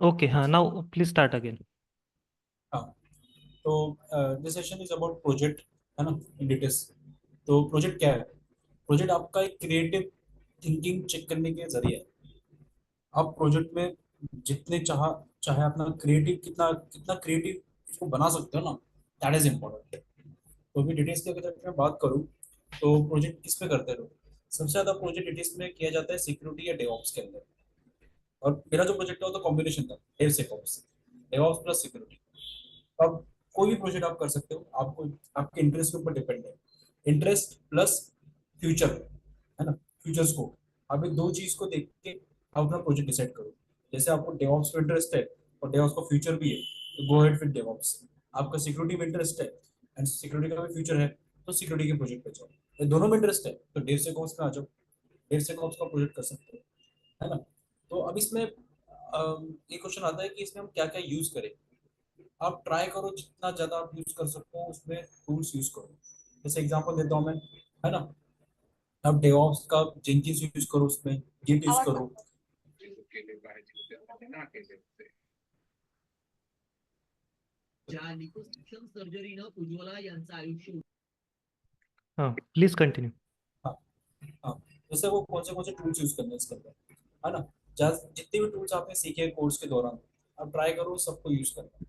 Okay, हाँ, now please start again. हाँ। तो this session is about project, है ना, इन डिटेल्स। तो प्रोजेक्ट क्या है? प्रोजेक्ट आपका एक क्रिएटिव थिंकिंग चेक करने के जरिए है। आप प्रोजेक्ट में जितने चाहे अपना क्रिएटिव कितना कितना क्रिएटिव उसको बना सकते हो ना, दैट इज इम्पोर्टेंट। तो अभी डिटेल्स की अगर मैं बात करूँ, तो प्रोजेक्ट किस पे करते हो? सबसे ज्यादा प्रोजेक्ट डिटेल्स में किया जाता है सिक्योरिटी या डेवऑप्स के अंदर। और मेरा जो प्रोजेक्ट है वो तो कॉम्बिनेशन था, डेवसेकऑप्स, डेवऑप्स प्लस सिक्योरिटी। अब कोई भी प्रोजेक्ट आप कर सकते हो, आपको आपके इंटरेस्ट के ऊपर डिपेंड है। इंटरेस्ट प्लस फ्यूचर, है ना, फ्यूचर स्कोप। आप ये दो चीज को देख के आप अपना प्रोजेक्ट डिसाइड करो। जैसे आपको डेवऑप्स में इंटरेस्ट है और डेवऑप्स का फ्यूचर भी है, तो गो हेड विद डेवऑप्स। आपका सिक्योरिटी में इंटरेस्ट है एंड सिक्योरिटी का भी फ्यूचर है, तो सिक्योरिटी के प्रोजेक्ट पे जाओ। ये दोनों में इंटरेस्ट है तो डेव से कॉप्स में आ जाओ, डेव से कॉप्स का प्रोजेक्ट कर सकते हो, है ना। तो अब इसमें ये क्वेश्चन आता है कि इसमें हम क्या क्या यूज करें। आप ट्राई करो जितना ज्यादा आप यूज कर सकते हो उसमें टूल्स यूज करो। जैसे एग्जांपल देता हूँ मैं, है ना। आप डेवऑप्स का जेंकिंस यूज करो, उसमें गिट यूज करो। ज्या लिपोसक्शन सर्जरीनं उज्ज्वला यांचं आयुष्य। हाँ, प्लीज कंटिन्यू। हाँ। हाँ। जैसे वो कौन से टूल्स यूज करने हैं इसके अंदर, है ना। जितने भी टूल्स आपने सीखे हैं कोर्स के दौरान, आप ट्राई करो सबको यूज करना।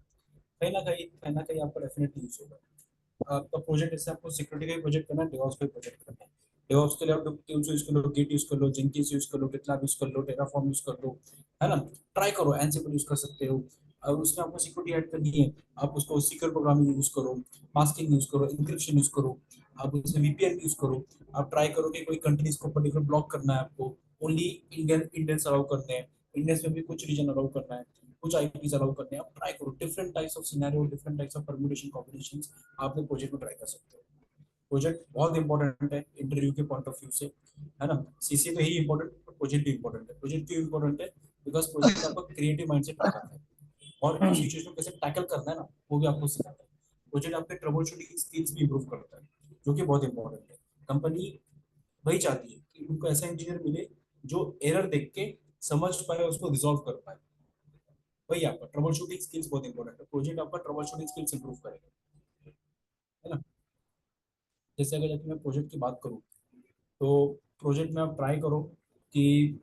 कहीं ना कहीं आपको डेफिनेटली यूज होगा। आपका प्रोजेक्ट, जैसे आपको सिक्योरिटी का प्रोजेक्ट करना है, डेवऑप्स का प्रोजेक्ट करना है। डेवऑप्स के लिए आप टूल्स यूज कर लो, गिट यूज कर लो, जेंकिंस यूज कर लो, गिटलैब यूज कर लो, टेराफॉर्म यूज कर लो, है ना। ट्राई करो, एनसिबल यूज कर सकते हो। और उसमें आपको सिक्योरिटी ऐड करनी है, आप उसको सिक्योर प्रोग्रामिंग यूज करो, मास्किंग यूज करो, इंक्रिप्शन यूज करो, आप उसमें वीपीएन यूज करो। आप ट्राई करो कि कोई कंट्रीज को पर्टिकुलर ब्लॉक करना है आपको, ओनली इंडियंस अलाउ करने हैं, इंडियंस में भी कुछ रीजन अलाउ करना है, कुछ आईपीज अलाउ करने हैं। आप ट्राई करो different types of scenario, different types of permutation combinations आपने प्रोजेक्ट में ट्राई कर सकते हो। प्रोजेक्ट बहुत इंपॉर्टेंट है इंटरव्यू के पॉइंट ऑफ व्यू से, है ना। सीसी तो ही इंपॉर्टेंट, प्रोजेक्ट भी इंपॉर्टेंट है। प्रोजेक्ट क्यों इंपॉर्टेंट है? बिकॉज प्रोजेक्ट आपका क्रिएटिव माइंड से दिखाता है और सिचुएशन को कैसे टैकल करना है ना, वो भी आपको सिखाता है। प्रोजेक्ट आपके ट्रबल शूटिंग स्किल्स भी इंप्रूव करता है, जो कि बहुत इंपॉर्टेंट है। कंपनी वही चाहती है कि उनको ऐसा इंजीनियर मिले जो एरर देख के समझ पाए, उसको रिजॉल्व कर पाए। वही आपका ट्रबल शूटिंग स्किल्स बहुत इंपॉर्टेंट है। प्रोजेक्ट आपका ट्रबल शूटिंग स्किल्स इंप्रूव करेगा, है ना। जैसे अगर मैं प्रोजेक्ट की बात करूँ, तो प्रोजेक्ट में आप ट्राई करो कि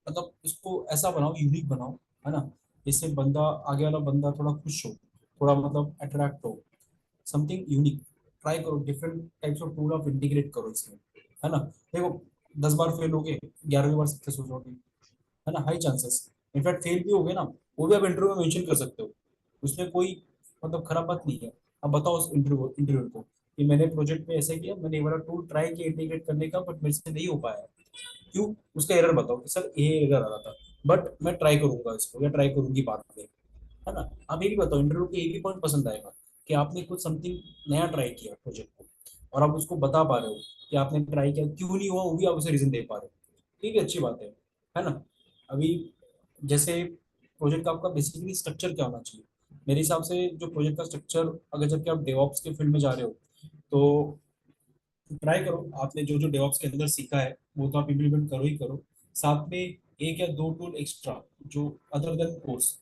मतलब इसको ऐसा बनाओ, यूनिक बनाओ, है ना। जिससे बंदा, आगे वाला बंदा थोड़ा खुश हो, थोड़ा मतलब अट्रैक्ट हो, समथिंग यूनिक। ट्राई करो, डिफरेंट टाइप्स ऑफ टूल आप इंटीग्रेट करो इसमें, है ना। देखो, 10 बार फेल हो गए, 11वीं बार सक्सेस हो जाओगे, है ना, हाई चांसेस। इनफैक्ट फेल भी हो गए ना, वो भी आप इंटरव्यू में मेंशन कर सकते हो, उसमें कोई मतलब खराब बात नहीं है। अब बताओ उस इंटरव्यू इंटरव्यू को कि मैंने प्रोजेक्ट में ऐसे किया, मैंने ये वाला टूल ट्राई किया इंटीग्रेट करने का, बट मेरे से नहीं हो पाया। क्यों? उसका एरर बताओ कि सर ये एरर आ रहा था, बट मैं ट्राई करूंगा इसको या ट्राई करूंगी बाद में, है ना। आप ये भी बताओ, इंटरव्यू के एक ही पॉइंट पसंद आएगा कि आपने कुछ समथिंग नया ट्राई किया प्रोजेक्ट को, और आप उसको बता पा रहे हो कि आपने ट्राई किया, क्यों नहीं हुआ वो भी आप उसे रीजन दे पा रहे हो। ठीक है, अच्छी बात है ना। अभी जैसे प्रोजेक्ट का आपका बेसिकली स्ट्रक्चर क्या होना चाहिए? मेरे हिसाब से जो प्रोजेक्ट का स्ट्रक्चर, अगर जबकि आप डेवऑप्स के फील्ड में जा रहे हो, तो ट्राई करो आपने जो जो डेवऑप्स के अंदर सीखा है वो तो आप इम्प्लीमेंट करो ही करो। साथ में एक या दो टूल एक्स्ट्रा जो अदर देन कोर्स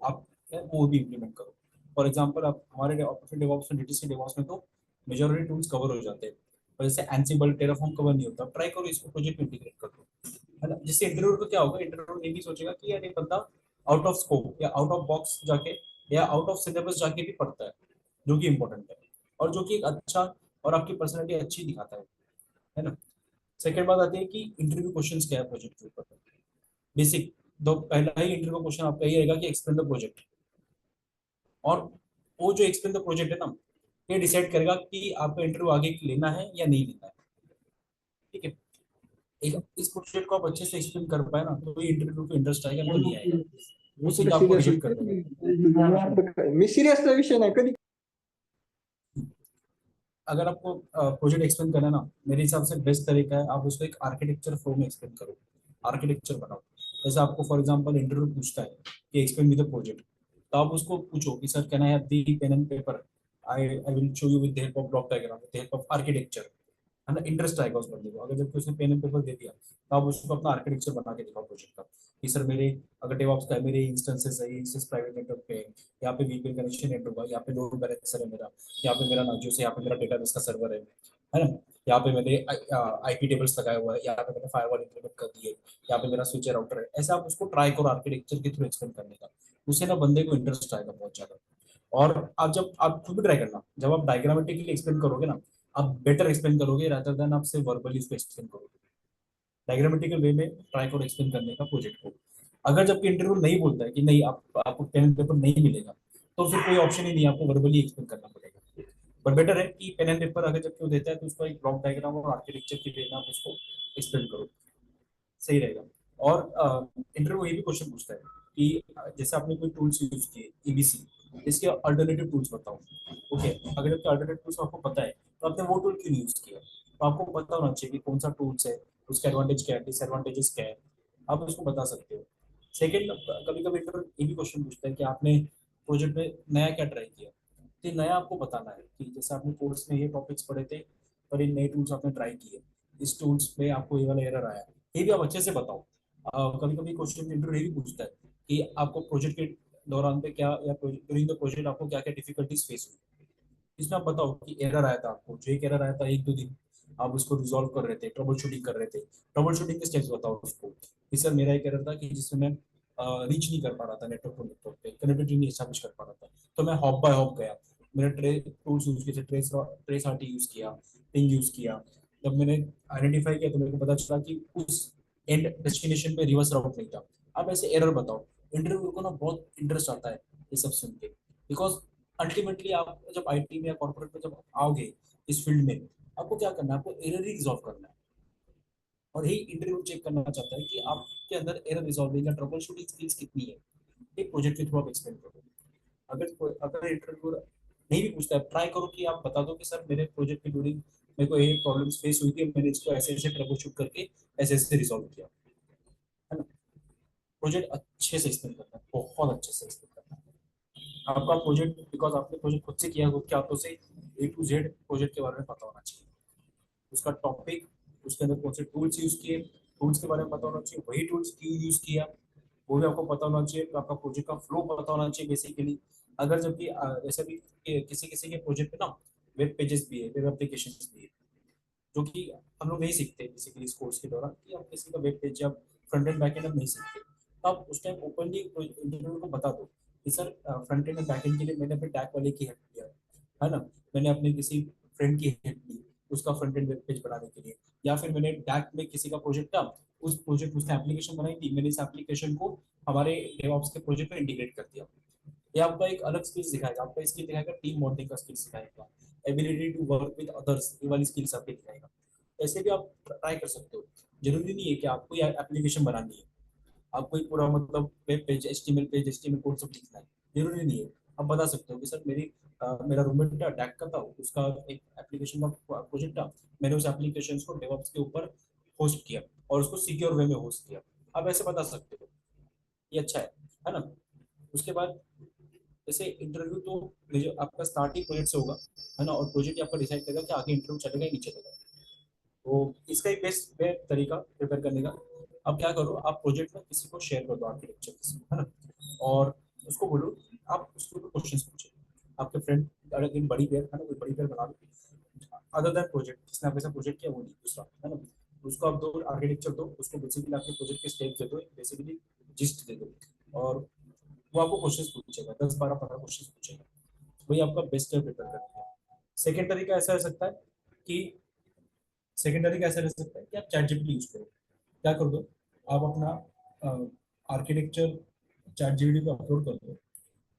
आप वो भी इम्प्लीमेंट करो। फॉर एग्जांपल, आप हमारे डेवऑप्स में, डीटीसी डेवऑप्स में तो मेजॉरिटी टूल्स कवर हो जाते हैं, और जैसे एंसिबल टेराफॉर्म कवर नहीं होता। ट्राई करो इसको प्रोजेक्ट में इंटीग्रेट कर दो, है ना। जिससे इंटरव्यू को क्या होगा, इंटरव्यू ये भी सोचेगा कि यार ये बंदा आउट ऑफ स्कोप या आउट ऑफ बॉक्स जाके या आउट ऑफ सिलेबस जाके भी पढ़ता है, जो कि इंपॉर्टेंट है, और जो कि एक अच्छा और आपकी पर्सनैलिटी अच्छी दिखाता है ना। सेकंड बात आती है कि इंटरव्यू क्वेश्चंस क्या है प्रोजेक्ट के ऊपर। बेसिक, दो पहला ही इंटरव्यू क्वेश्चन आपका ये रहेगा कि एक्सप्लेन द प्रोजेक्ट। और वो जो एक्सप्लेन द प्रोजेक्ट है ना, ये डिसाइड करेगा कि आपका इंटरव्यू आगे लेना है या नहीं लेना है। ठीक है, एक इस प्रोजेक्ट को आप अच्छे से एक्सप्लेन कर पाए ना, तो ये इंटरव्यू को इंटरेस्ट आएगा, तो नहीं आएगा वो मी कुठे सीधा आपको सिरियस रिजेक्ट कर देगा। मी सिरियसचा विषय नाही कधी. अगर आपको प्रोजेक्ट एक्सप्लेन करना है ना, मेरे हिसाब से बेस्ट तरीका है आप उसको एक आर्किटेक्चर फॉर्म में एक्सप्लेन करो, आर्किटेक्चर बनाओ। जैसे आपको फॉर एग्जांपल इंटरव्यू पूछता है कि एक्सप्लेन मी द प्रोजेक्ट, तो आप उसको पूछो कि sir can I have the pen and paper, I will show you with the help of block diagram, with the help of architecture, है ना। इंटरेस्ट आएगा उस बंदे को। अगर जब उसने पेन एंड पेपर दे दिया, तो आप उसको अपना आर्किटेक्चर बना के दिखाओ प्रोजेक्ट का। कि सर मेरे अगर डेवऑप्स का मेरे इंस्टेंसेस है, ये इंस्टेंस प्राइवेट नेटवर्क पे है, यहाँ पे वीपीएन कनेक्शन एंड होगा, यहाँ पे लोड बैलेंसर है मेरा, यहाँ पे मेरा नाजियो से यहाँ पे मेरा डेटाबेस का सर्वर है ना, यहाँ पे मैंने आईपी टेबल्स लगाया हुआ है, यहाँ पे मैंने फायरवॉल इंप्लीमेंट कर दी है, यहाँ पे मेरा स्विच राउटर है। ऐसा आप उसको ट्राई करो आर्किटेक्चर के थ्रू एक्सप्लेन करने का, उससे ना बंदे को इंटरेस्ट आएगा बहुत ज्यादा। और आप खुद भी ट्राई करना, जब आप डायग्रामेटिकली एक्सप्लेन करोगे ना, आप बेटर एक्सप्लेन करोगे रादर देन आप सिर्फ वर्बली उसको एक्सप्लेन करोगे। डायग्रामेटिकल वे में ट्राई करो एक्सप्लेन करने का प्रोजेक्ट को। अगर जबकि इंटरव्यू नहीं बोलता है कि नहीं आपको पेन एंड पेपर नहीं मिलेगा, तो फिर कोई ऑप्शन ही नहीं, आपको वर्बली एक्सप्लेन करना पड़ेगा। पर बेटर है कि पेन एंड पेपर अगर जबकि वो देता है तो उसको एक ब्लॉक डायग्राम और आर्किटेक्चर की वे में आप उसको एक्सप्लेन करो, सही रहेगा। और इंटरव्यू ये भी क्वेश्चन पूछता है कि जैसे आपने कोई टूल्स यूज किए ईबीसी, इसके अल्टरनेटिव टूल्स बताओ। ओके, अगर आपके अल्टरनेटिव टूल्स आपको पता है तो आपने वो टूल क्यों यूज किया, तो आपको पता होना चाहिए कि कौन सा टूल्स है, उसके एडवांटेज क्या है, डिसएडवांटेजेस क्या है, आप उसको बता सकते हो। सेकेंड, कभी कभी इंटरव्यू ये भी क्वेश्चन पूछता है कि आपने प्रोजेक्ट में नया क्या ट्राई किया, तो ये नया आपको बताना है कि जैसे आपने कोर्स में ये टॉपिक्स पढ़े थे और ये नए टूल्स आपने ट्राई किए, इस टूल्स में आपको ये वाला एरर आया, ये भी आप अच्छे से बताओ। कभी कभी क्वेश्चन इंटरव्यू ये भी पूछता है कि आपको प्रोजेक्ट के दौरान पे क्या या ड्यूरिंग द प्रोजेक्ट आपको क्या क्या डिफिकल्टीज फेस हुई, इसमें आप बताओ कि एरर आया था आपको, जो एक एरर आया था 1-2 दिन आप उसको रिजॉल्व कर रहे थे, ट्रबल शूटिंग कर रहे थे, ट्रबल शूटिंग के स्टेप्स बताओ उसको कि सर मेरा एक एरर था कि जिसमें मैं रीच नहीं कर पा रहा था नेटवर्क टू नेटवर्क पे, कनेक्टिविटी नहीं एस्टैब्लिश कर पा रहा था, तो मैं हॉप बाय हॉप गया, मैंने टूल्स यूज किए थे, ट्रेस आरटी यूज किया, पिंग यूज किया। जब मैंने आइडेंटिफाई किया तो मेरे को पता चला कि उस एंड डेस्टिनेशन पे रिवर्स राउट नहीं था। आप ऐसे एरर बताओ, इंटरव्यू को ना बहुत इंटरेस्ट आता है ये सब सुन के, बिकॉज अल्टीमेटली आप जब आईटी में या कॉर्पोरेट में जब आओगे इस फील्ड में, आपको क्या करना है, आपको एरर ही रिजॉल्व करना है। और यही इंटरव्यू चेक करना चाहता है कि आपके अंदर एरर रिजॉल्विंग या ट्रबल शूटिंग स्किल्स कितनी है, एक प्रोजेक्ट के थ्रू आप एक्सप्लेन करो। अगर इंटरव्यू नहीं भी पूछता है, ट्राई करो कि आप बता दो कि सर मेरे प्रोजेक्ट के ड्यूरिंग मेरे को ये प्रॉब्लम्स फेस हुई थी, मैंने इसको ऐसे ऐसे ट्रबल शूट करके ऐसे ऐसे रिजॉल्व किया, है ना। प्रोजेक्ट अच्छे से एक्सप्लेन करना है, बहुत अच्छे से एक्सप्लेन करना है आपका प्रोजेक्ट, बिकॉज आपने प्रोजेक्ट खुद से किया, खुद के हाथों से A to Z प्रोजेक्ट के बारे में पता होना चाहिए, उसका टॉपिक, उसके अंदर कौन से टूल्स यूज किए, टूल्स के बारे में पता होना चाहिए, वही टूल्स क्यों यूज किया वो भी आपको पता होना चाहिए, तो आपका प्रोजेक्ट का फ्लो पता होना चाहिए बेसिकली। अगर जबकि जैसे भी किसी किसी के प्रोजेक्ट पे ना वेब पेजेस भी है, वेब एप्लीकेशन भी है, जो कि हम लोग नहीं सीखते बेसिकली इस कोर्स के दौरान, कि हम किसी का वेब पेज या फ्रंट एंड बैक एंड हम नहीं सीखते, तो आप उस टाइम ओपनली इंटरव्यू को बता दो कि sir front end back and के लिए मैंने अपने टैग वाले की हेल्प लिया है ना, मैंने अपने किसी फ्रेंड की हेल्प ली उसका फ्रंट एंड वेब पेज बनाने के लिए, या फिर मैंने डैक में किसी का प्रोजेक्ट था, उस प्रोजेक्ट उसने एप्लीकेशन बनाई थी, मैंने इस एप्लीकेशन को हमारे डेवऑप्स के प्रोजेक्ट में इंटीग्रेट कर दिया। ये आपका एक अलग स्किल्स दिखाएगा, आपका स्किल दिखाएगा, टीम बॉन्डिंग का स्किल्स दिखाएगा, ability to work with others, ये वाली स्किल्स आपके दिखाएगा। ऐसे भी आप ट्राई कर सकते हो, जरूरी नहीं है कि आपको ये एप्लीकेशन बनानी है, आपको एक पूरा मतलब वेब पेज एचटीएमएल कोड सब लिखना है, जरूरी नहीं है। आप बता सकते हो कि सर मेरा रूममेट था डैक का था, उसका एक एप्लीकेशन का प्रोजेक्ट था, मैंने उस एप्लीकेशन को डेवऑप्स के ऊपर होस्ट किया और उसको सिक्योर वे में होस्ट किया, आप ऐसे बता सकते हो, ये अच्छा है ना। उसके बाद जैसे इंटरव्यू तो जो आपका स्टार्टिंग प्रोजेक्ट से होगा, है ना, और प्रोजेक्ट आपका डिसाइड करेगा कि आगे इंटरव्यू चलेगा या नहीं चलेगा, तो इसका ही बेस्ट वे तरीका प्रिपेयर करने का, आप क्या करो, आप प्रोजेक्ट में किसी को शेयर कर दो, आर्किटेक्चर किसी को, है ना, और उसको बोलो, आप उसको क्वेश्चन पूछे, आपके फ्रेंड अगर एक बड़ी पेयर है ना, कोई बड़ी पेयर बना लो अदर दैन प्रोजेक्ट, जिसने आप ऐसा प्रोजेक्ट किया वो नहीं, दूसरा है ना, उसको आप दो आर्किटेक्चर दो, उसको बेसिकली आपके प्रोजेक्ट के स्टेप दे दो, बेसिकली जिस्ट दे दो, और वो आपको क्वेश्चन पूछेगा, 10-12-15 क्वेश्चन पूछेगा, वही आपका बेस्ट प्रिपेयर करना है। सेकेंड तरीका ऐसा हो सकता है कि सेकेंडरी कैसे रह सकता है कि आप चैट जीपीटी यूज करो, क्या कर दो, आप अपना आर्किटेक्चर चैट जीपीटी पे अपलोड कर दो,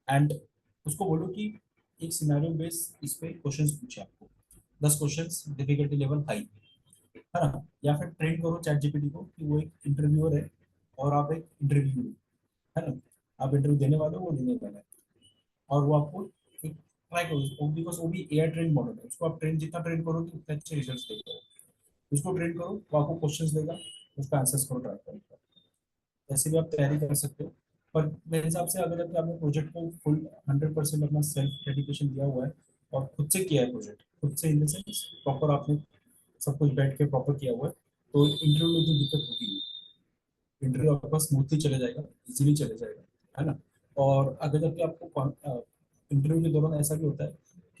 एंड उसको बोलो कि एक सिनेरियो बेस इस पे क्वेश्चंस पूछे आपको, 10 क्वेश्चंस, डिफिकल्टी लेवल हाई, है ना, या फिर ट्रेन करो चैट जीपीटी को कि वो एक इंटरव्यूअर है और आप एक इंटरव्यू, है ना, आप इंटरव्यू देने वाले हो, वो देने वाला है, और वो आपको एक ट्राई करो उसको, बिकॉज वो भी एआई ट्रेन मॉडल है, उसको आप ट्रेन जितना ट्रेन करोगे उतने अच्छे रिजल्ट्स देगा, उसको ट्रेन करो, वो आपको क्वेश्चंस देगा, उसका आंसर्स करो, ट्राई करो, ऐसे भी आप तैयारी कर सकते हो। पर मेरे हिसाब से अगर जब आपने प्रोजेक्ट को फुल 100% अपना सेल्फ डेडिकेशन दिया हुआ है और खुद से किया है प्रोजेक्ट, खुद से इन द सेंस प्रॉपर आपने सब कुछ बैठ के प्रॉपर किया हुआ है, तो इंटरव्यू में जो दिक्कत होगी, इंटरव्यू आपका स्मूथली चले जाएगा, इजीली चले जाएगा, है ना। और अगर जबकि आपको इंटरव्यू के दौरान ऐसा भी होता है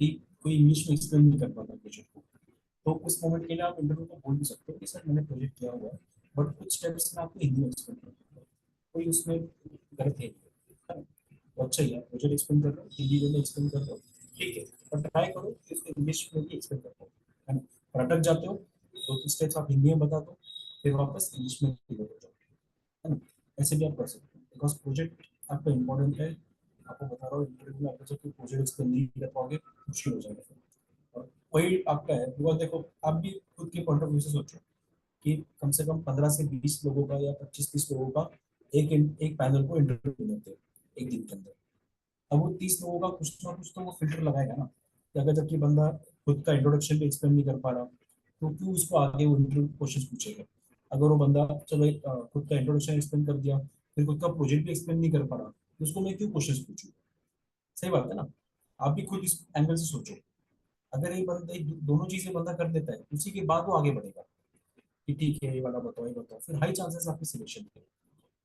कि कोई इंग्लिश में एक्सप्लेन नहीं कर पाता प्रोजेक्ट को, तो उस मोमेंट के लिए आप इंटरव्यू को बोल भी सकते हो कि सर मैंने प्रोजेक्ट किया हुआ है, बट कुछ स्टेप्स में आपको हिंदी में एक्सप्लेन करना है, कोई उसमें गलत है ना। तो अच्छा ही है, प्रोजेक्ट एक्सप्लेन कर रहे हो हिंदी में एक्सप्लेन कर रहे हो, ठीक है, पर ट्राई करो कि उसको इंग्लिश में भी एक्सप्लेन कर पाओ, है ना। और अटक जाते हो दो तीन स्टेप्स आप हिंदी में बता दो, फिर वापस इंग्लिश में क्लियर हो जाओ, है ना। ऐसे भी आप कर सकते हो, बिकॉज प्रोजेक्ट आपका इंपॉर्टेंट है। आपको बता रहा हूँ इंटरव्यू में आपको जब प्रोजेक्ट एक्सप्लेन नहीं कर पाओगे मुश्किल हो जाएगा फिर। और वही आपका है, बिकॉज देखो आप भी खुद के पॉइंट ऑफ व्यू से सोचो कि कम से कम 15 से 20 लोगों का या 25-30 लोगों का एक पैनल को इंटरव्यू लेते हैं एक दिन के अंदर। अब वो 30 लोगों का कुछ ना कुछ तो वो फिल्टर लगाएगा ना, कि अगर जबकि बंदा खुद का इंट्रोडक्शन भी एक्सप्लेन नहीं कर पा रहा, तो क्यों उसको आगे वो इंटरव्यू क्वेश्चन पूछेगा। अगर वो बंदा चलो खुद का इंट्रोडक्शन एक्सप्लेन कर दिया, फिर खुद का प्रोजेक्ट भी एक्सप्लेन नहीं कर पा रहा, तो उसको मैं क्यों क्वेश्चन पूछूं। सही बात है ना। आप भी खुद इस एंगल से सोचो, अगर ये बंदा दोनों चीजें बंदा कर देता है, उसी के बाद वो आगे बढ़ेगा कि ठीक है ये वाला बताओ ये बताओ, फिर हाई चांसेस आपके सिलेक्शन के।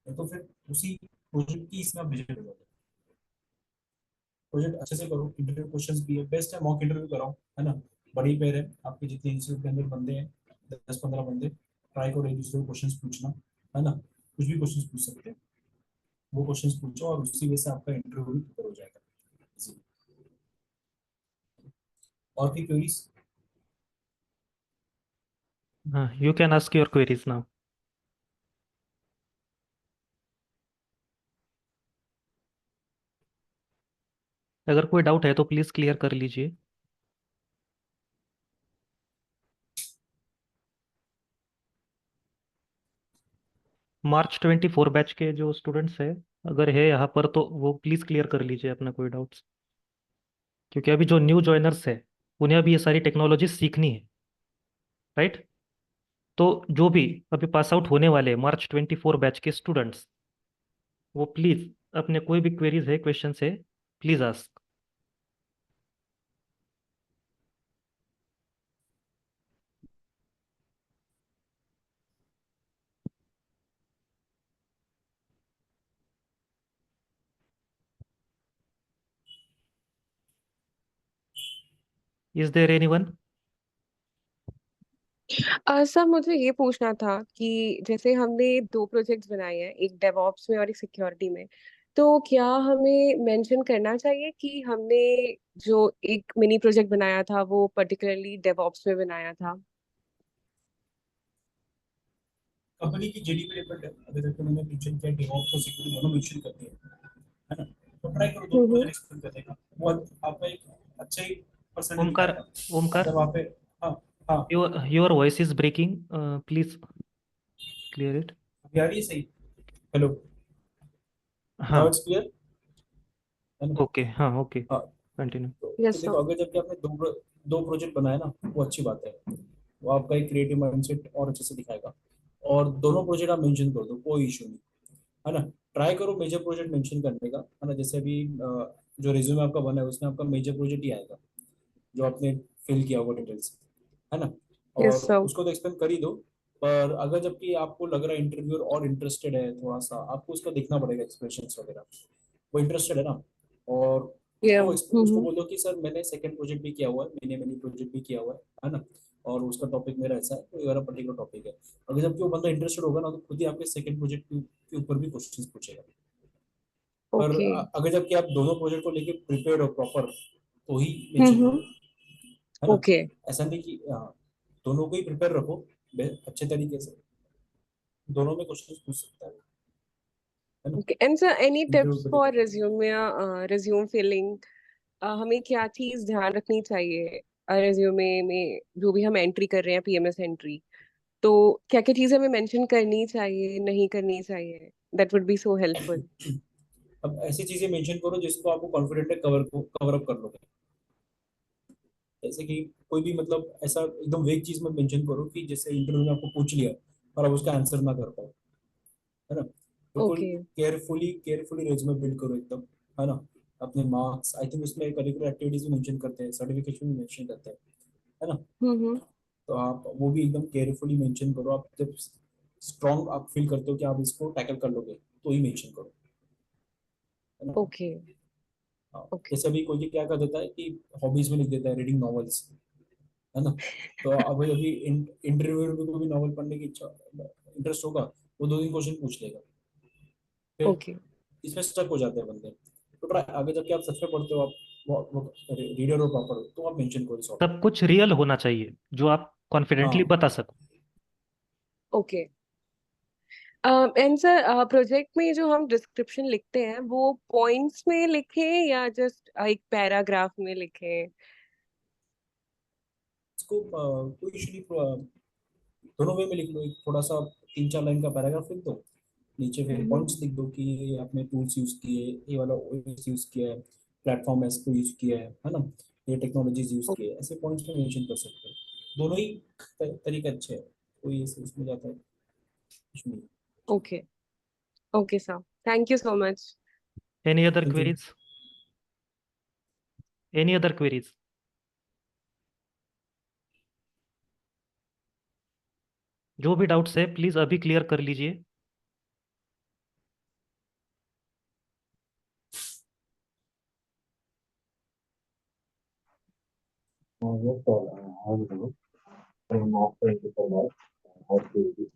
तो फिर उसी प्रोजेक्ट की इसमें आप विजिट हो जाओगे। प्रोजेक्ट अच्छे से करो, इंटरव्यू क्वेश्चंस भी है, बेस्ट है मॉक इंटरव्यू कराओ, है ना। बड़ी पेयर है आपके जितने इंस्टीट्यूट के अंदर बंदे हैं, 10-15 बंदे, ट्राई करो एक दूसरे को क्वेश्चंस पूछना, है ना। कुछ भी क्वेश्चंस पूछ सकते हैं, वो क्वेश्चंस पूछो और उसी वजह से आपका इंटरव्यू भी प्रिपेयर हो जाएगा easily। और भी queries. You can ask your queries now. अगर कोई डाउट है तो प्लीज क्लियर कर लीजिए। मार्च 24 बैच के जो स्टूडेंट्स है, अगर है यहाँ पर तो वो प्लीज क्लियर कर लीजिए अपना कोई डाउट्स, क्योंकि अभी जो न्यू जॉइनर्स है उन्हें अभी ये सारी टेक्नोलॉजी सीखनी है, राइट। तो जो भी अभी पास आउट होने वाले मार्च 24 बैच के स्टूडेंट्स, वो प्लीज अपने कोई भी क्वेरीज है क्वेश्चन है, please ask. Is there anyone? Sir मुझे ये पूछना था कि जैसे हमने दो प्रोजेक्ट्स बनाए हैं, एक डेवऑप्स में और एक सिक्योरिटी में, तो क्या हमें मेंशन करना चाहिए कि हमने जो एक मिनी प्रोजेक्ट बनाया था वो पर्टिकुलरली डेवऑप्स में बनाया था? कंपनी की जेडी पे डिपेंड है, अगर जैसे मैंने मेंशन किया डेवऑप्स और सिक्योरिटी दोनों मेंशन करते हैं, है ना। तो ट्राई करो दोनों हम्म। प्रोजेक्ट एक्सप्लेन करने का, वो आपका एक अच्छा ही परसेंट ओमकार, दिखाएगा। ओमकार, अगर वहाँ पे हाँ हाँ your voice is breaking, please clear it. अभी आ रही है सही। हेलो, नाउ हाँ, इट्स क्लियर, है ना। ओके, हाँ, ओके, हाँ, कंटिन्यू। तो यस देखो सर। अगर जबकि आपने दो प्रोजेक्ट बनाए ना, वो अच्छी बात है, वो आपका एक क्रिएटिव माइंडसेट और अच्छे से दिखाएगा। और दोनों प्रोजेक्ट आप मेंशन कर दो, कोई इशू नहीं, है ना। ट्राई करो मेजर प्रोजेक्ट मेंशन करने का, है ना। जैसे अभी जो रिज्यूमे आपका बना है उसमें आपका मेजर प्रोजेक्ट ही आएगा, जो आपने फिल किया होगा डिटेल्स, है ना। और यस सर। उसको तो एक्सप्लेन कर ही दो। पर अगर जबकि आपको लग रहा है इंटरव्यूअर और इंटरेस्टेड है थोड़ा सा, आपको उसका देखना पड़ेगा एक्सप्रेशंस वगैरह, वो इंटरेस्टेड है ना। और ये उसको बोलो कि सर मैंने सेकंड प्रोजेक्ट भी किया हुआ है, मैंने मिनी प्रोजेक्ट भी किया हुआ है ना। और उसका टॉपिक मेरा ऐसा है, तो ये वाला पर्टिकुलर टॉपिक है। अगर जबकि वो बंदा इंटरेस्टेड होगा ना, तो खुद ही आपके सेकंड प्रोजेक्ट के ऊपर भी क्वेश्चंस पूछेगा। पर ओके। अगर जबकि आप दोनों प्रोजेक्ट को लेके प्रिपेयर्ड हो प्रॉपर, तो ही मेंशन हम्म। करो, है ना। ओके। ऐसा नहीं कि दोनों को ही प्रिपेयर रखो अच्छे तरीके से, दोनों में क्वेश्चंस पूछ सकता है ना। Okay and sir any interview tips पे फॉर डिपेंड करता रिज्यूम या रिज्यूम फिलिंग? हमें क्या चीज ध्यान रखनी चाहिए रिज्यूमे में जो भी हम एंट्री कर रहे हैं, पीएमएस एंट्री? तो क्या क्या चीजें हमें मेंशन करनी चाहिए, नहीं करनी चाहिए? That would be so helpful. है। अब ऐसी चीजें मेंशन करो जिसको आपको कॉन्फिडेंट है कवर अप कर लोगे। जैसे कि कोई भी मतलब ऐसा एकदम वेग चीज में मेंशन करो कि जैसे इंटरव्यू में आपको पूछ लिया और आप उसका आंसर ना कर पाओ, है ना। बिल्कुल okay. Carefully carefully resume build करो एकदम, है ना। अपने मार्क्स, आई थिंक उसमें करिकुलर एक्टिविटीज भी मेंशन करते हैं, सर्टिफिकेशन भी मेंशन करते हैं, है ना। हम्म। तो आप वो भी एकदम केयरफुली मेंशन करो। आप जब स्ट्रॉन्ग आप फील करते हो कि आप इसको टैकल कर लोगे, तो ही मेंशन करो, है ना। ओके। हाँ, ओके। जैसे अभी कोई क्या कर देता है कि हॉबीज में लिख देता है रीडिंग नॉवेल्स, है ना। तो अभी अभी इंटरव्यू में कोई भी नॉवल पढ़ने की इच्छा इंटरेस्ट होगा, वो 2-3 क्वेश्चन पूछ लेगा, फिर ओके। इसमें स्टक हो जाते हैं बंदे। तो ट्राई आगे जबकि आप सच में पढ़ते हो, आप वो रीडर हो प्रॉपर हो, तो आप मेंशन करो इस सब टॉपिक। कुछ रियल होना चाहिए जो आप कॉन्फिडेंटली हाँ, बता सको। ओके। एंड सर, प्रोजेक्ट में जो हम डिस्क्रिप्शन लिखते हैं वो पॉइंट्स में लिखें या जस्ट एक पैराग्राफ में लिखें? इसको कोई इशू नहीं, दोनों वे में लिख लो। एक थोड़ा सा 3-4 लाइन का पैराग्राफ लिख दो, नीचे फिर हम्म। पॉइंट्स लिख दो कि ये आपने टूल्स यूज किए, ये वाला ओएस यूज किया है, प्लेटफॉर्म एस को यूज किया है ना, ये टेक्नोलॉजीज यूज किए हैं, ऐसे पॉइंट्स में मेंशन कर सकते हो। दोनों ही तरीके अच्छे हैं, कोई ऐसे उसमें जाता है कुछ नहीं। Okay. Okay sir, thank you so much. Any other thank you. Queries? Any other queries? जो भी डाउट्स है प्लीज अभी क्लियर कर लीजिए। Yes, sir. I will do. I'm not going to that. How to do it.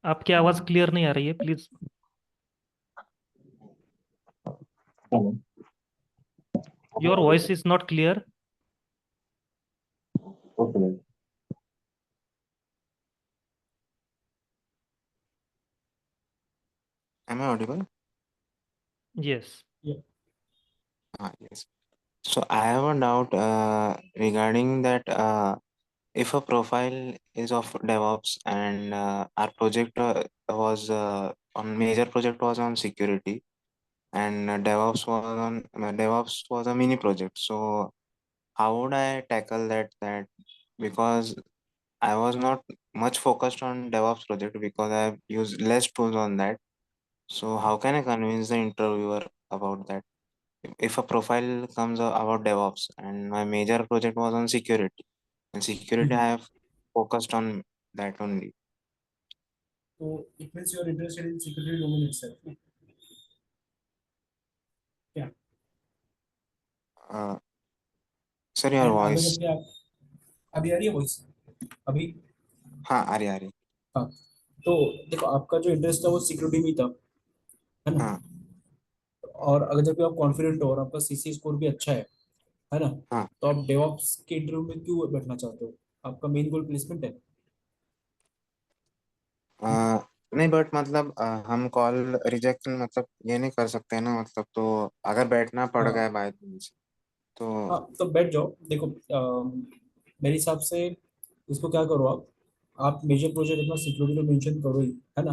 आपकी आवाज clear नहीं आ रही है, please. Hello. Your voice is not clear. Okay. Am I audible? Yes. Yes. So I have a doubt regarding that if a profile is of DevOps and our project was on major project was on security and DevOps was a mini project. So how would I tackle that because I was not much focused on DevOps project because I have used less tools on that. So how can I convince the interviewer about that? If a profile comes about DevOps and my major project was on security, and security I have focused on that only. तो it means you are interested in security domain itself, क्या। Uh, Sir, your and अगर voice. जबकि आप, अभी आ रही है voice अभी। हाँ, आ रही। हाँ, तो देखो आपका जो इंटरेस्ट था वो सिक्योरिटी में था, है ना। हाँ, और अगर जब आप कॉन्फिडेंट हो और आपका सीसी स्कोर भी अच्छा है ना, हाँ। तो आप डेवऑप्स के इंटरव्यू में क्यों बैठना चाहते हो? आपका मेन गोल प्लेसमेंट है। अ, नहीं बट मतलब हम कॉल रिजेक्ट मतलब ये नहीं कर सकते ना मतलब तो अगर बैठना पड़ हाँ गया बाय चांस तो। हाँ, तो बैठ जाओ। देखो मेरे हिसाब से इसको क्या करो आप मेजर प्रोजेक्ट अपना सिक्योरिटी तो मेंशन करो ही, है ना।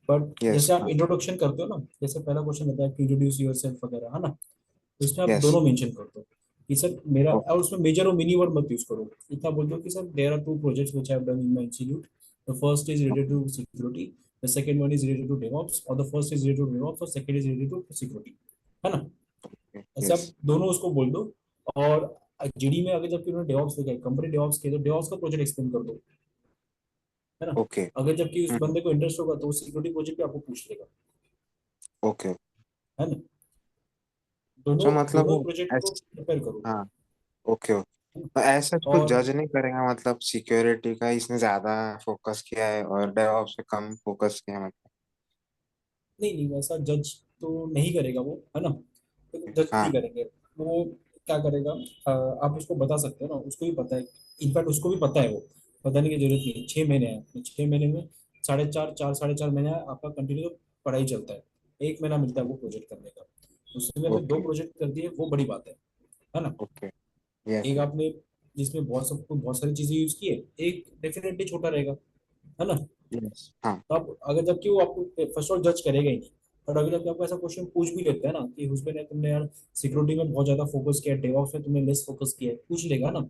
But yes. जैसे आप हाँ। इंट्रोडक्शन करते हो ना, जैसे पहला क्वेश्चन होता है कि इंट्रोड्यूस योरसेल्फ वगैरह, है ना, तो इसमें आप यस। दोनों मेंशन कर दो कि सर मेरा, ओके। और उसमें मेजर और मिनी वर्ड मत यूज करो। इतना बोल दो कि sir there are 2 projects which I have done in my institute, the first is related to security, the second one is related to DevOps, और the first is related to DevOps और second is related to security, है ना। ऐसे yes. आप दोनों उसको बोल दो। और जीडी में अगर जबकि उन्होंने डेवऑप्स लिखा है, कंपनी डेवऑप्स के, तो डेवऑप्स का प्रोजेक्ट एक्सप्लेन कर दो, है ना। ओके। अगर जबकि उस बंदे को इंटरेस्ट होगा तो वो सिक्योरिटी प्रोजेक्ट भी आपको पूछ लेगा, ओके। है ना। दोनों सो दोनों मतलब प्रोजेक्ट को प्रिपेयर करो, हाँ। Okay, okay. है ना। तो ऐसा कुछ और जज नहीं करेगा मतलब सिक्योरिटी का इसने ज्यादा फोकस किया है और डेवऑप्स पे कम फोकस किया है मतलब। नहीं नहीं, वैसा जज तो नहीं करेगा वो, है ना। तो जज नहीं हाँ। करेंगे वो। क्या करेगा, आप उसको बता सकते हो ना, उसको भी पता है। इनफैक्ट उसको भी पता है, वो बताने की जरूरत नहीं है। 6 महीने हैं, 6 महीने में 4.5 आपका कंटिन्यू पढ़ाई चलता है। 1 महीना मिलता है वो प्रोजेक्ट करने का, उसमें अगर दो ओके। प्रोजेक्ट कर दिए वो बड़ी बात है ना। ओके। यस। एक आपने जिसमें बहुत सारी चीजें यूज की है, एक डेफिनेटली छोटा रहेगा, है ना। यस। हाँ। तो आप अगर जबकि वो आपको फर्स्ट ऑल जज करेगा ही नहीं, और अगर जब आपको ऐसा क्वेश्चन पूछ भी लेते हैं ना कि उसमें ने तुमने यार सिक्योरिटी में बहुत ज्यादा फोकस किया, डेवऑप्स में तुमने लेस फोकस किया है, पूछ लेगा ना।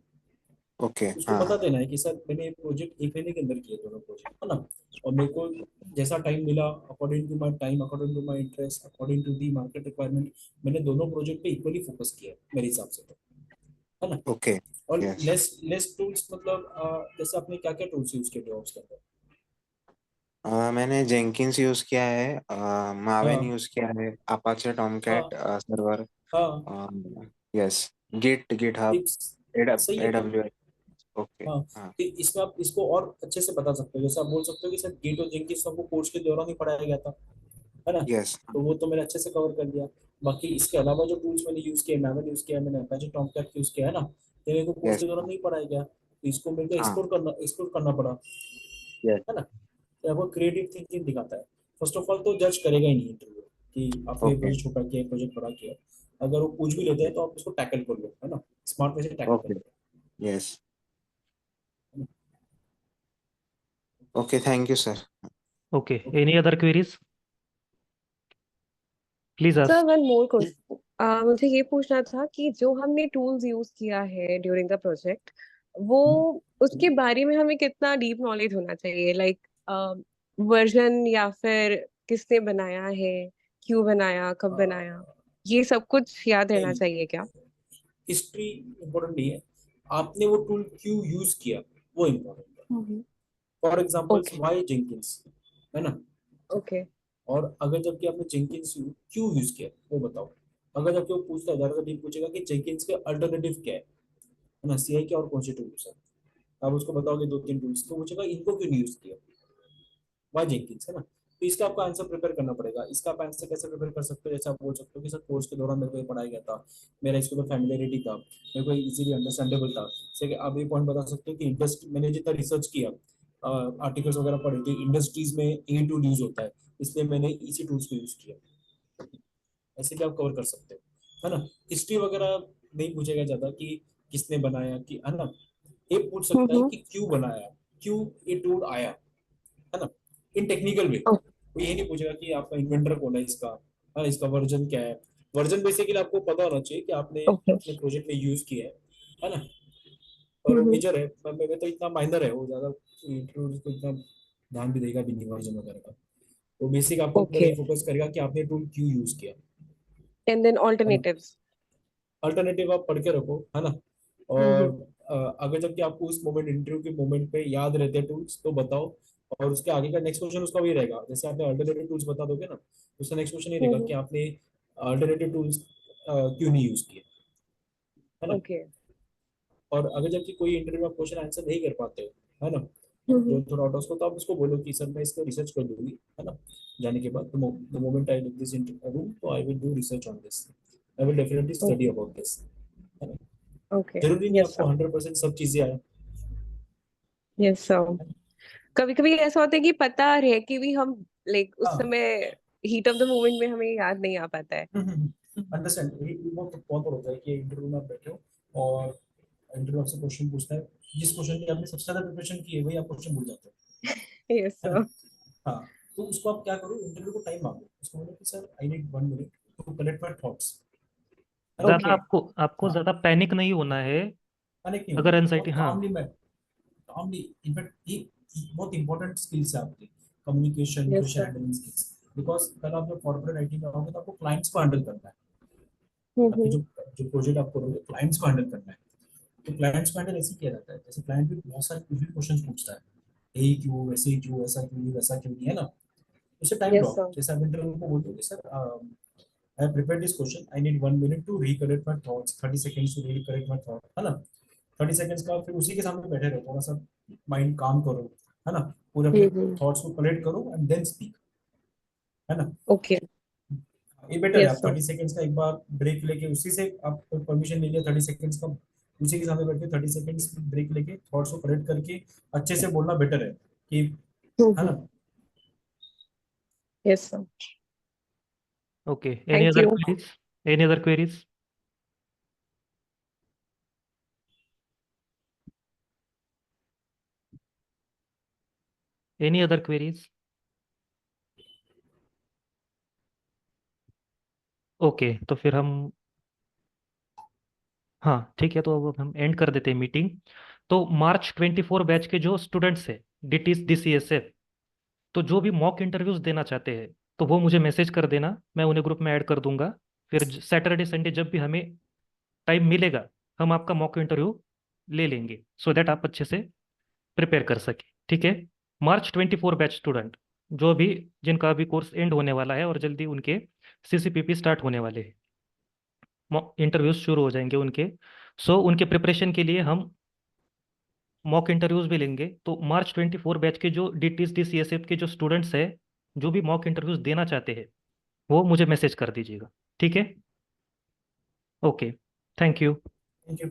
ओके। उसको हाँ, बता हाँ। देना है कि सर मैंने ये प्रोजेक्ट 1 महीने के अंदर किए, दोनों प्रोजेक्ट, है ना। और मेरे को जैसा टाइम मिला, according to my time, according to my interest, according to the market requirement, मैंने दोनों प्रोजेक्ट पे इक्वली फोकस किया है मेरे हिसाब से तो, है ना। ओके। और यस। लेस लेस टूल्स मतलब जैसे आपने क्या क्या टूल्स यूज किए डेवऑप्स के अंदर? मैंने जेंकिन्स यूज किया है, मावेन हाँ यूज किया है, अपाचे हाँ टॉमकैट सर्वर, हाँ। यस, गिट हब, टिप्स सही है तो। एडब्ल्यू। ओके। हाँ, हाँ। तो इसमें आप इसको और अच्छे से बता सकते हो, जैसे आप बोल सकते हो कि सर गेट और जेंकिन्स सबको कोर्स के दौरान ही पढ़ाया गया था, है ना। यस। तो वो तो मैंने अच्छे से कवर कर दिया। बाकी इसके अलावा जो टूल्स मैंने यूज किए, मैंने यूज किया, मैंने अपाचे टॉमकैट यूज किया है ना, तो मेरे को कोर्स यस। के दौरान नहीं पढ़ाया गया, तो इसको मेरे को हाँ। एक्सप्लोर करना पड़ा, यस। है ना। तो आपको क्रिएटिव थिंकिंग दिखाता है। फर्स्ट ऑफ ऑल तो जज करेगा ही नहीं इंटरव्यू कि आपने ओके। प्रोजेक्ट छोटा किया, प्रोजेक्ट बड़ा किया। अगर वो पूछ भी लेते हैं तो आप उसको टैकल कर लो, है ना, स्मार्ट वे से टैकल कर ओके। लो, यस। है ना? Okay, thank you sir. Okay, okay. Any other queries, please sir ask. One more question, मुझे ये पूछना था कि जो हमने टूल्स यूज किया है ड्यूरिंग द प्रोजेक्ट, वो उसके बारे में हमें कितना डीप नॉलेज होना चाहिए, लाइक वर्जन या फिर किसने बनाया है, क्यों बनाया, कब बनाया, ये सब कुछ याद रहना नहीं, चाहिए क्या? हिस्ट्री इम्पोर्टेंट नहीं है, आपने वो टूल क्यों यूज किया वो इम्पोर्टेंट है। Hmm. For example okay. Why Jenkins, है ना। ओके। और अगर जबकि आपने जेंकिन्स क्यों यूज किया वो बताओ। अगर जबकि वो पूछता है, ज्यादातर टीम पूछेगा कि जेंकिन्स के अल्टरनेटिव क्या है ना, सीआई क्या और कौन से टूल्स है। आप उसको बताओगे दो तीन टूल्स, तो पूछेगा इनको क्यों नहीं यूज किया, वाई जेंकिन्स, है ना। तो इसका आपको आंसर प्रिपेयर करना पड़ेगा। इसका आप आंसर कैसे प्रिपेयर कर सकते हो, जैसे आप बोल सकते हो कि सर कोर्स के दौरान मेरे को ये पढ़ाया गया था, मेरा इसके ऊपर फैमिलियरिटी था, मेरे को इजीली अंडरस्टैंडेबल था। जैसे आप ये पॉइंट बता सकते हो कि इंडस्ट्री, मैंने जितना रिसर्च किया, आर्टिकल्स वगैरह पढ़े थे, इंडस्ट्रीज में ए टूल यूज होता है, इसलिए मैंने इसी टूल्स को यूज किया। ऐसे भी आप कवर कर सकते हो, है ना। हिस्ट्री वगैरह नहीं पूछेगा ज्यादा कि किसने बनाया, कि है ना। ये पूछ सकता है हम्म। कि क्यों बनाया, क्यों ये टूल आया, है ना, इन टेक्निकल वे। वो ये नहीं पूछेगा कि आपका इन्वेंटर कौन है इसका, हाँ, इसका वर्जन क्या है। वर्जन बेसिकली आपको पता होना चाहिए कि आपने ओके। अपने प्रोजेक्ट में यूज किया है ना। और वो मेजर है, मैं तो इतना माइनर है वो, ज्यादा इंटरव्यू को इतना ध्यान भी देगा भी नहीं वर्जन वगैरह का। वो बेसिक आपको पूरा ओके, ही फोकस करेगा कि आपने टूल क्यों यूज किया, एंड देन है ना। ऑल्टरनेटिव्स। अल्टरनेटिव आप पढ़ के रखो, है ना। और हम्म। अगर जबकि आपको उस मोमेंट, इंटरव्यू के मोमेंट पे याद रहते हैं टूल्स तो बताओ। और उसके आगे का नेक्स्ट क्वेश्चन उसका वही रहेगा, जैसे आपने अल्टरनेटिव टूल्स बता दोगे ना, तो उसका नेक्स्ट क्वेश्चन ये रहेगा कि आपने अल्टरनेटिव टूल्स क्यों नहीं यूज किए, है ना। ओके। और अगर जबकि कोई इंटरव्यू आप क्वेश्चन आंसर नहीं कर पाते हो, है ना, जो हम्म। थोड़ा आउट ऑफ, तो आप उसको बोलो कि सर मैं इसको रिसर्च कर दूंगी, है ना, जाने के बाद। The moment I look this interview, तो I will do research on this, I will definitely study okay. About this, है ना। ओके। जरूरी नहीं यस आपको सर। 100% सब चीजें आए। Yes sir. कभी कभी ऐसा होता है कि पता रह के भी हम, लाइक उस हाँ, समय हीट ऑफ द मोमेंट में हमें याद नहीं आ पाता है। अंडरस्टैंड। वो तो बहुत बार होता है कि इंटरव्यू में आप बैठे हो और इंटरव्यू आपसे क्वेश्चन पूछता है, जिस क्वेश्चन की आपने सबसे ज्यादा प्रिपरेशन की है वही आप क्वेश्चन भूल जाते हो, यस है सर। ना। हाँ, तो उसको आप क्या करो, इंटरव्यू को टाइम मांगो, उसको बोलो कि sir I need 1 minute to collect my thoughts, है ना। ज्यादा ओके। आपको आपको हाँ, ज्यादा पैनिक नहीं होना है। कनेक्ट नहीं अगर होना, एनजाइटी, बहुत हाँ। कामली में, कामली। इनफैक्ट ये बहुत इंपॉर्टेंट स्किल्स है आपकी, communication, yes question sir. Handling skills. Because कल आप जब कॉर्पोरेट आईटी में आओगे तो आपको क्लाइंट्स को हैंडल करना है। आपकी हम्म। जो जो प्रोजेक्ट आप करोगे, क्लाइंट्स को हैंडल करना है। तो क्लाइंट्स को हैंडल ऐसे किया जाता है, जैसे क्लाइंट भी बहुत सारे कुछ भी क्वेश्चन पूछता है, ए क्यों, वैसे क्यों, ऐसा क्यों नहीं, वैसा क्यों नहीं, है ना। उसे टाइम यस लो, सर। जैसे आप इंटरव्यू को बोलते हो कि sir I have prepared this question, I need 1 minute to recollect my thoughts, 30 seconds to recollect my thought, है ना। 30 सेकंड्स का फिर उसी के सामने बैठे रहो, थोड़ा सा माइंड काम करो, है ना, पूरे अपने हम्म। थॉट्स को कलेक्ट करो एंड देन स्पीक, है ना। ओके। ये बेटर है, यस आप सर। 30 सेकंड्स का एक बार ब्रेक लेके उसी से आप परमिशन ले लिया 30 सेकंड्स का, उसी के सामने बैठ के 30 सेकंड्स ब्रेक लेके थॉट्स को कलेक्ट करके अच्छे से बोलना बेटर है कि, है हम्म। ना। Yes sir. Okay, any thank other you. Queries, any other queries, any other queries. Okay, तो फिर हम, हाँ ठीक है, तो अब हम एंड कर देते हैं मीटिंग। तो मार्च 24 बैच के जो स्टूडेंट्स हैं, DT DCSF, तो जो भी मॉक इंटरव्यूज देना चाहते हैं, तो वो मुझे मैसेज कर देना, मैं उन्हें ग्रुप में ऐड कर दूंगा। फिर सैटरडे संडे जब भी हमें टाइम मिलेगा, हम आपका मॉक इंटरव्यू ले लेंगे, सो दैट आप अच्छे से प्रिपेयर कर सके, ठीक है। मार्च 24 बैच स्टूडेंट, जो भी जिनका अभी कोर्स एंड होने वाला है और जल्दी उनके सीसीपीपी स्टार्ट होने वाले हैं, इंटरव्यूज शुरू हो जाएंगे उनके। सो उनके प्रिपरेशन के लिए हम मॉक इंटरव्यूज भी लेंगे। तो मार्च 24 बैच के जो डीटीज डी सीएसएफ के जो स्टूडेंट्स हैं, जो भी मॉक इंटरव्यूज देना चाहते हैं, वो मुझे मैसेज कर दीजिएगा। ठीक है, okay, thank you. Thank you.